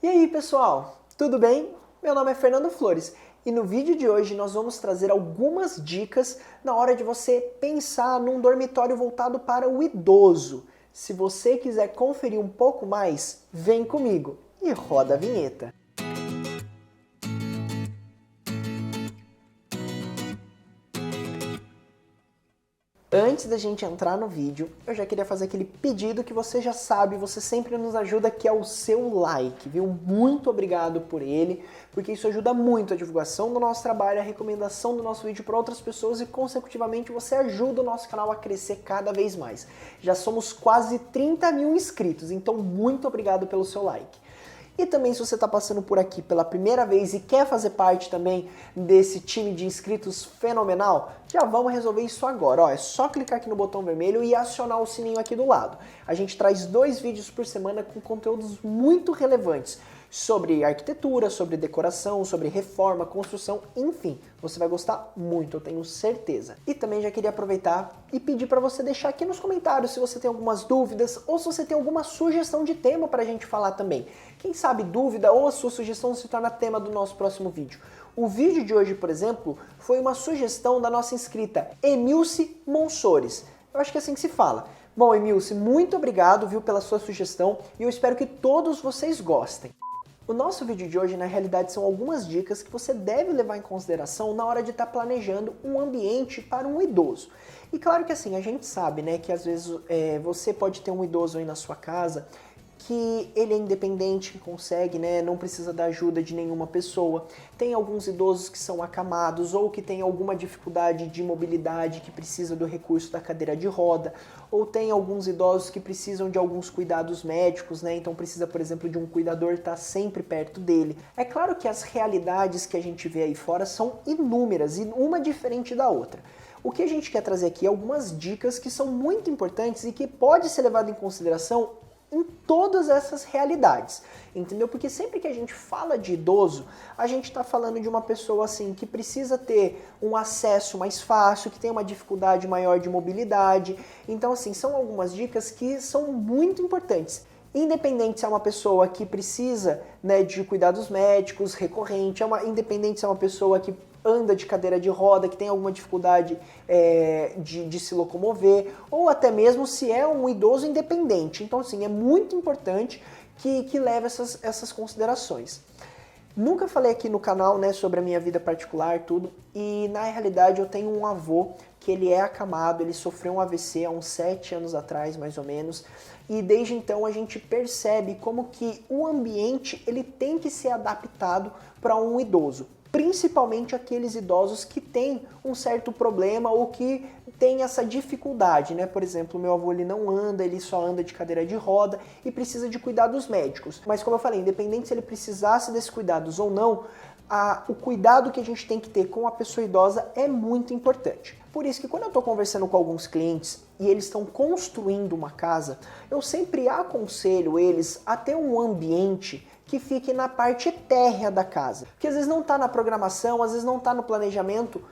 E aí, pessoal, tudo bem? Meu nome é Fernando Flores e no vídeo de hoje nós vamos trazer algumas dicas na hora de você pensar num dormitório voltado para o idoso. Se você quiser conferir um pouco mais, vem comigo e roda a vinheta. Antes da gente entrar no vídeo, eu já queria fazer aquele pedido que você já sabe, você sempre nos ajuda, que é o seu like, viu? Muito obrigado por ele, porque isso ajuda muito a divulgação do nosso trabalho, a recomendação do nosso vídeo para outras pessoas e, consecutivamente, você ajuda o nosso canal a crescer cada vez mais. Já somos quase 30 mil inscritos, então muito obrigado pelo seu like. E também, se você está passando por aqui pela primeira vez e quer fazer parte também desse time de inscritos fenomenal, já vamos resolver isso agora. Ó, é só clicar aqui no botão vermelho e acionar o sininho aqui do lado. A gente traz 2 vídeos por semana com conteúdos muito relevantes sobre arquitetura, sobre decoração, sobre reforma, construção, enfim, você vai gostar muito, eu tenho certeza. E também já queria aproveitar e pedir para você deixar aqui nos comentários se você tem algumas dúvidas ou se você tem alguma sugestão de tema para a gente falar também. Quem sabe dúvida ou a sua sugestão se torna tema do nosso próximo vídeo. O vídeo de hoje, por exemplo, foi uma sugestão da nossa inscrita Emilce Monsores. Eu acho que é assim que se fala. Bom, Emilce, muito obrigado, viu, pela sua sugestão e eu espero que todos vocês gostem. O nosso vídeo de hoje, na realidade, são algumas dicas que você deve levar em consideração na hora de estar planejando um ambiente para um idoso. E claro que assim, a gente sabe, né, que às vezes você pode ter um idoso aí na sua casa que ele é independente, que consegue, né, não precisa da ajuda de nenhuma pessoa. Tem alguns idosos que são acamados ou que têm alguma dificuldade de mobilidade que precisa do recurso da cadeira de roda, ou tem alguns idosos que precisam de alguns cuidados médicos, né, então precisa, por exemplo, de um cuidador estar sempre perto dele. É claro que as realidades que a gente vê aí fora são inúmeras e uma diferente da outra. O que a gente quer trazer aqui é algumas dicas que são muito importantes e que pode ser levado em consideração em todas essas realidades, entendeu? Porque sempre que a gente fala de idoso, a gente está falando de uma pessoa assim que precisa ter um acesso mais fácil, que tem uma dificuldade maior de mobilidade. Então, assim, são algumas dicas que são muito importantes. Independente se é uma pessoa que precisa, né, de cuidados médicos recorrente, independente se é uma pessoa que anda de cadeira de roda, que tem alguma dificuldade de se locomover, ou até mesmo se é um idoso independente. Então, assim, é muito importante que leve essas considerações. Nunca falei aqui no canal, né, sobre a minha vida particular, tudo, e na realidade eu tenho um avô que ele é acamado, ele sofreu um AVC há uns 7 anos atrás, mais ou menos, e desde então a gente percebe como que o ambiente ele tem que ser adaptado para um idoso. Principalmente aqueles idosos que têm um certo problema ou que têm essa dificuldade, né? Por exemplo, meu avô ele não anda, ele só anda de cadeira de roda e precisa de cuidados médicos. Mas como eu falei, independente se ele precisasse desses cuidados ou não, o cuidado que a gente tem que ter com a pessoa idosa é muito importante. Por isso que quando eu estou conversando com alguns clientes e eles estão construindo uma casa, eu sempre aconselho eles a ter um ambiente que fique na parte térrea da casa. Porque às vezes não está na programação, às vezes não está no planejamento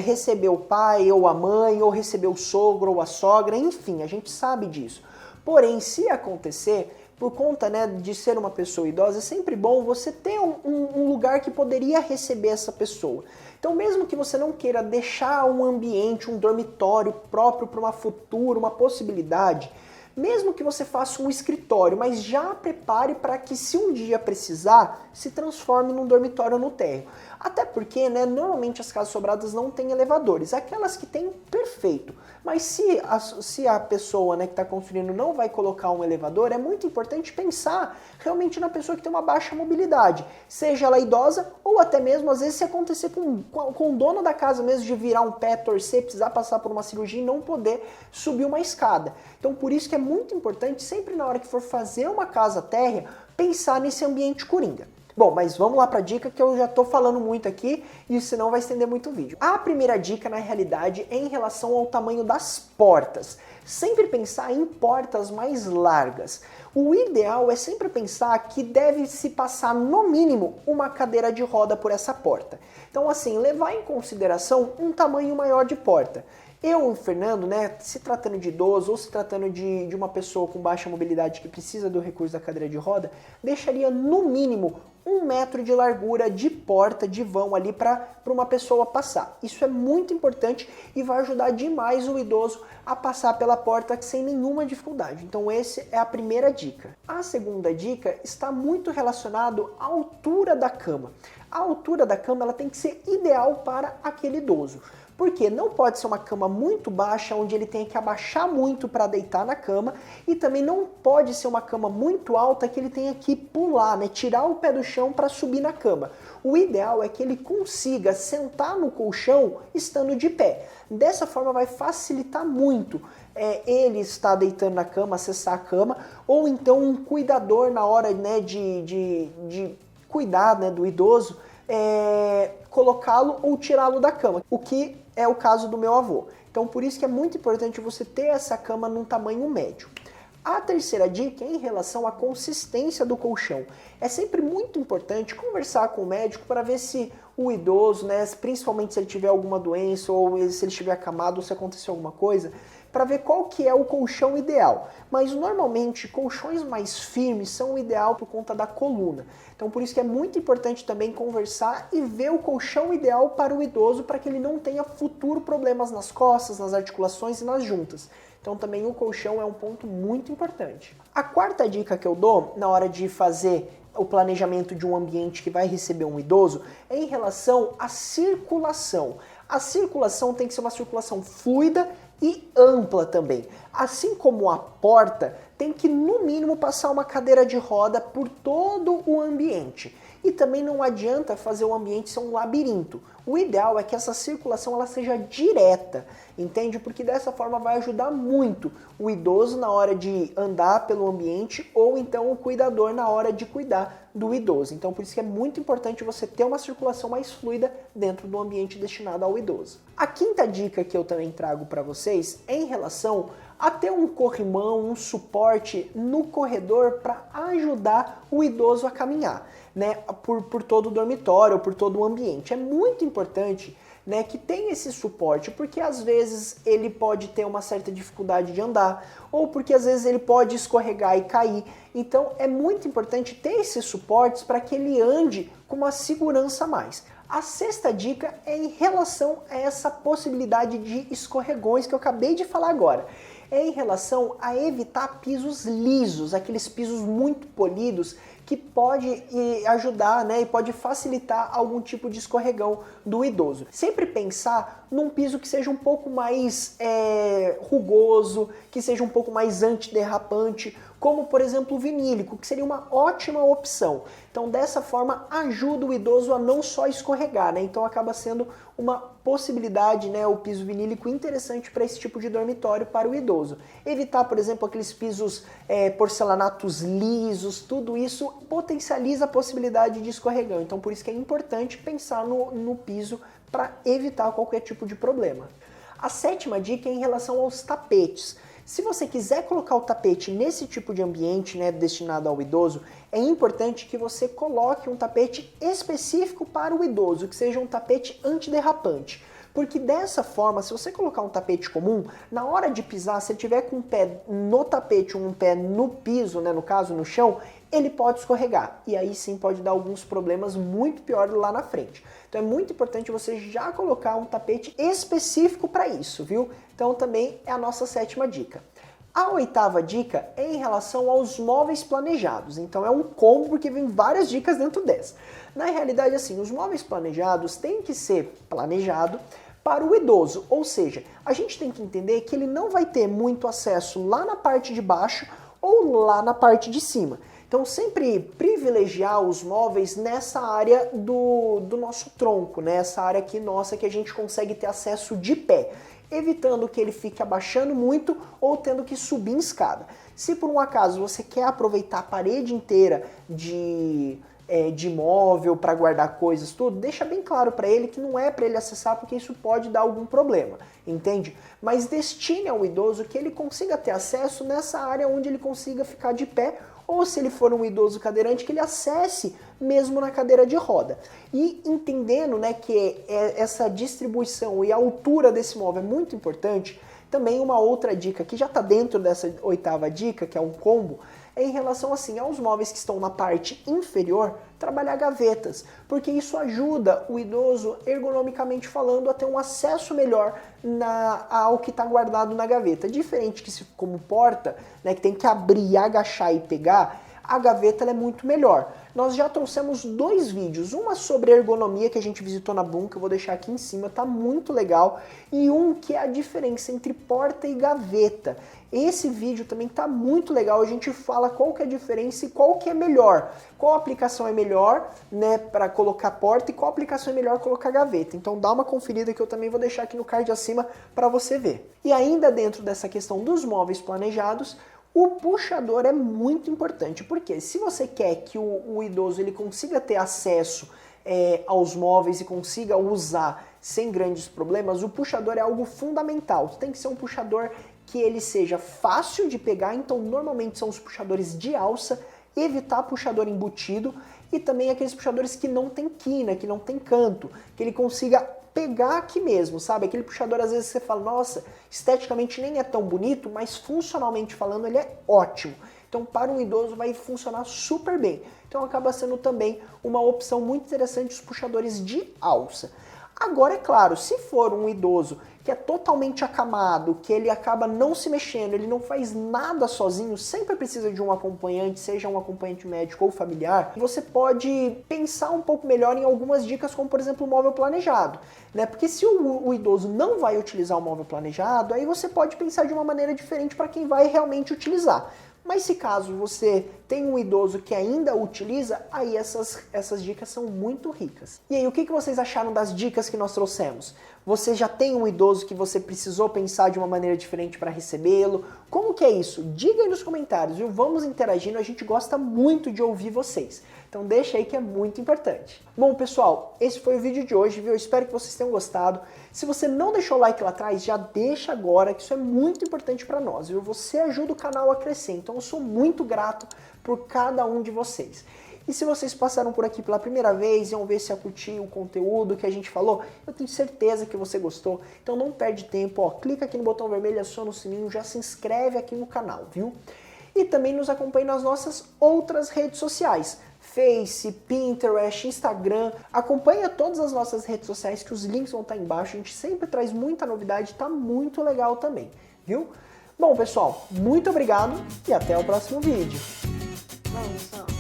receber o pai ou a mãe, ou receber o sogro ou a sogra, enfim, a gente sabe disso. Porém, se acontecer, por conta, né, de ser uma pessoa idosa, é sempre bom você ter um lugar que poderia receber essa pessoa. Então, mesmo que você não queira deixar um ambiente, um dormitório próprio para uma futura, uma possibilidade, mesmo que você faça um escritório, mas já prepare para que se um dia precisar, se transforme num dormitório no térreo. Até porque, né, normalmente as casas sobradas não têm elevadores. Aquelas que têm, perfeito. Mas se a pessoa, né, que está construindo não vai colocar um elevador, é muito importante pensar realmente na pessoa que tem uma baixa mobilidade. Seja ela idosa ou até mesmo, às vezes, se acontecer com o dono da casa mesmo de virar um pé, torcer, precisar passar por uma cirurgia e não poder subir uma escada. Então, por isso que é muito importante, sempre na hora que for fazer uma casa térrea, pensar nesse ambiente coringa. Bom, mas vamos lá para a dica que eu já estou falando muito aqui e senão vai estender muito o vídeo. A primeira dica, na realidade, é em relação ao tamanho das portas. Sempre pensar em portas mais largas. O ideal é sempre pensar que deve se passar no mínimo uma cadeira de roda por essa porta. Então assim, levar em consideração um tamanho maior de porta. Eu, o Fernando, né, se tratando de idoso ou se tratando de uma pessoa com baixa mobilidade que precisa do recurso da cadeira de roda, deixaria no mínimo 1 metro de largura de porta, de vão ali para uma pessoa passar. Isso é muito importante e vai ajudar demais o idoso a passar pela porta sem nenhuma dificuldade. Então essa é a primeira dica. A segunda dica está muito relacionado à altura da cama. A altura da cama ela tem que ser ideal para aquele idoso. Porque não pode ser uma cama muito baixa, onde ele tenha que abaixar muito para deitar na cama, e também não pode ser uma cama muito alta que ele tenha que pular, né, tirar o pé do chão para subir na cama. O ideal é que ele consiga sentar no colchão estando de pé. Dessa forma vai facilitar muito ele estar deitando na cama, acessar a cama, ou então um cuidador na hora, né, de cuidar, né, do idoso, colocá-lo ou tirá-lo da cama, o que é o caso do meu avô. Então por isso que é muito importante você ter essa cama num tamanho médio. A terceira dica é em relação à consistência do colchão. É sempre muito importante conversar com o médico para ver se o idoso, né, principalmente se ele tiver alguma doença ou se ele estiver acamado ou se acontecer alguma coisa, para ver qual que é o colchão ideal. Mas normalmente colchões mais firmes são o ideal por conta da coluna. Então por isso que é muito importante também conversar e ver o colchão ideal para o idoso para que ele não tenha futuro problemas nas costas, nas articulações e nas juntas. Então também o colchão é um ponto muito importante. A quarta dica que eu dou na hora de fazer o planejamento de um ambiente que vai receber um idoso é em relação à circulação. A circulação tem que ser uma circulação fluida e ampla também. Assim como a porta, tem que no mínimo passar uma cadeira de roda por todo o ambiente. E também não adianta fazer o ambiente ser um labirinto. O ideal é que essa circulação ela seja direta, entende? Porque dessa forma vai ajudar muito o idoso na hora de andar pelo ambiente ou então o cuidador na hora de cuidar do idoso. Então por isso que é muito importante você ter uma circulação mais fluida dentro do ambiente destinado ao idoso. A quinta dica que eu também trago para vocês é em relação a ter um corrimão, um suporte no corredor para ajudar o idoso a caminhar, né, por todo o dormitório, por todo o ambiente. É muito importante, né, que tenha esse suporte, porque às vezes ele pode ter uma certa dificuldade de andar, ou porque às vezes ele pode escorregar e cair. Então é muito importante ter esses suportes para que ele ande com uma segurança a mais. A sexta dica é em relação a essa possibilidade de escorregões que eu acabei de falar agora. É em relação a evitar pisos lisos, aqueles pisos muito polidos que pode ajudar, né, e pode facilitar algum tipo de escorregão do idoso. Sempre pensar num piso que seja um pouco mais rugoso, que seja um pouco mais antiderrapante, como por exemplo o vinílico, que seria uma ótima opção. Então dessa forma ajuda o idoso a não só escorregar, né? Então acaba sendo uma possibilidade, né, o piso vinílico interessante para esse tipo de dormitório para o idoso. Evitar, por exemplo, aqueles pisos porcelanatos lisos, tudo isso potencializa a possibilidade de escorregão. Então por isso que é importante pensar no piso para evitar qualquer tipo de problema. A sétima dica é em relação aos tapetes. Se você quiser colocar o tapete nesse tipo de ambiente, né, destinado ao idoso, é importante que você coloque um tapete específico para o idoso, que seja um tapete antiderrapante. Porque dessa forma, se você colocar um tapete comum, na hora de pisar, se ele tiver com um pé no tapete ou um pé no piso, né, no caso no chão, ele pode escorregar. E aí sim pode dar alguns problemas muito piores lá na frente. Então é muito importante você já colocar um tapete específico para isso, viu? Então também é a nossa sétima dica. A oitava dica é em relação aos móveis planejados. Então é um combo porque vem várias dicas dentro dessa. Na realidade, assim, os móveis planejados têm que ser planejado para o idoso, ou seja, a gente tem que entender que ele não vai ter muito acesso lá na parte de baixo ou lá na parte de cima. Então sempre privilegiar os móveis nessa área do nosso tronco, né? Essa área aqui nossa que a gente consegue ter acesso de pé, evitando que ele fique abaixando muito ou tendo que subir em escada. Se por um acaso você quer aproveitar a parede inteira de móvel para guardar coisas, tudo, deixa bem claro para ele que não é para ele acessar porque isso pode dar algum problema, entende? Mas destine ao idoso que ele consiga ter acesso nessa área onde ele consiga ficar de pé ou se ele for um idoso cadeirante, que ele acesse mesmo na cadeira de roda. E entendendo, né, que essa distribuição e a altura desse móvel é muito importante, também uma outra dica que já está dentro dessa 8ª dica, que é um combo, é em relação assim aos móveis que estão na parte inferior, trabalhar gavetas, porque isso ajuda o idoso, ergonomicamente falando, a ter um acesso melhor ao que está guardado na gaveta. Diferente que se como porta, né, que tem que abrir, agachar e pegar, a gaveta ela é muito melhor. Nós já trouxemos 2 vídeos, uma sobre ergonomia que a gente visitou na Boom, que eu vou deixar aqui em cima, tá muito legal, e um que é a diferença entre porta e gaveta. Esse vídeo também tá muito legal, a gente fala qual que é a diferença e qual que é melhor, qual aplicação é melhor, né, para colocar porta e qual aplicação é melhor colocar gaveta. Então dá uma conferida que eu também vou deixar aqui no card acima para você ver. E ainda dentro dessa questão dos móveis planejados, o puxador é muito importante, porque se você quer que o idoso ele consiga ter acesso aos móveis e consiga usar sem grandes problemas, o puxador é algo fundamental. Tem que ser um puxador que ele seja fácil de pegar, então normalmente são os puxadores de alça, evitar puxador embutido e também aqueles puxadores que não tem quina, que não tem canto, que ele consiga pegar aqui mesmo, sabe? Aquele puxador às vezes você fala, nossa, esteticamente nem é tão bonito, mas funcionalmente falando ele é ótimo. Então para um idoso vai funcionar super bem. Então acaba sendo também uma opção muito interessante os puxadores de alça. Agora é claro, se for um idoso que é totalmente acamado, que ele acaba não se mexendo, ele não faz nada sozinho, sempre precisa de um acompanhante, seja um acompanhante médico ou familiar, você pode pensar um pouco melhor em algumas dicas, como por exemplo o móvel planejado, né? Porque se o idoso não vai utilizar o móvel planejado, aí você pode pensar de uma maneira diferente para quem vai realmente utilizar. Mas se caso você tem um idoso que ainda utiliza, aí essas dicas são muito ricas. E aí, o que vocês acharam das dicas que nós trouxemos? Você já tem um idoso que você precisou pensar de uma maneira diferente para recebê-lo? Como que é isso? Diga aí nos comentários, viu? Vamos interagindo, a gente gosta muito de ouvir vocês. Então deixa aí que é muito importante. Bom, pessoal, esse foi o vídeo de hoje, viu? Eu espero que vocês tenham gostado. Se você não deixou o like lá atrás, já deixa agora, que isso é muito importante para nós, viu? Você ajuda o canal a crescer, então eu sou muito grato por cada um de vocês. E se vocês passaram por aqui pela primeira vez e vão ver se eu curti o conteúdo que a gente falou, eu tenho certeza que você gostou. Então não perde tempo, ó, clica aqui no botão vermelho, aciona o sininho, já se inscreve aqui no canal, viu? E também nos acompanhe nas nossas outras redes sociais. Face, Pinterest, Instagram, acompanha todas as nossas redes sociais que os links vão estar embaixo, a gente sempre traz muita novidade, tá muito legal também, viu? Bom pessoal, muito obrigado e até o próximo vídeo. Vamos,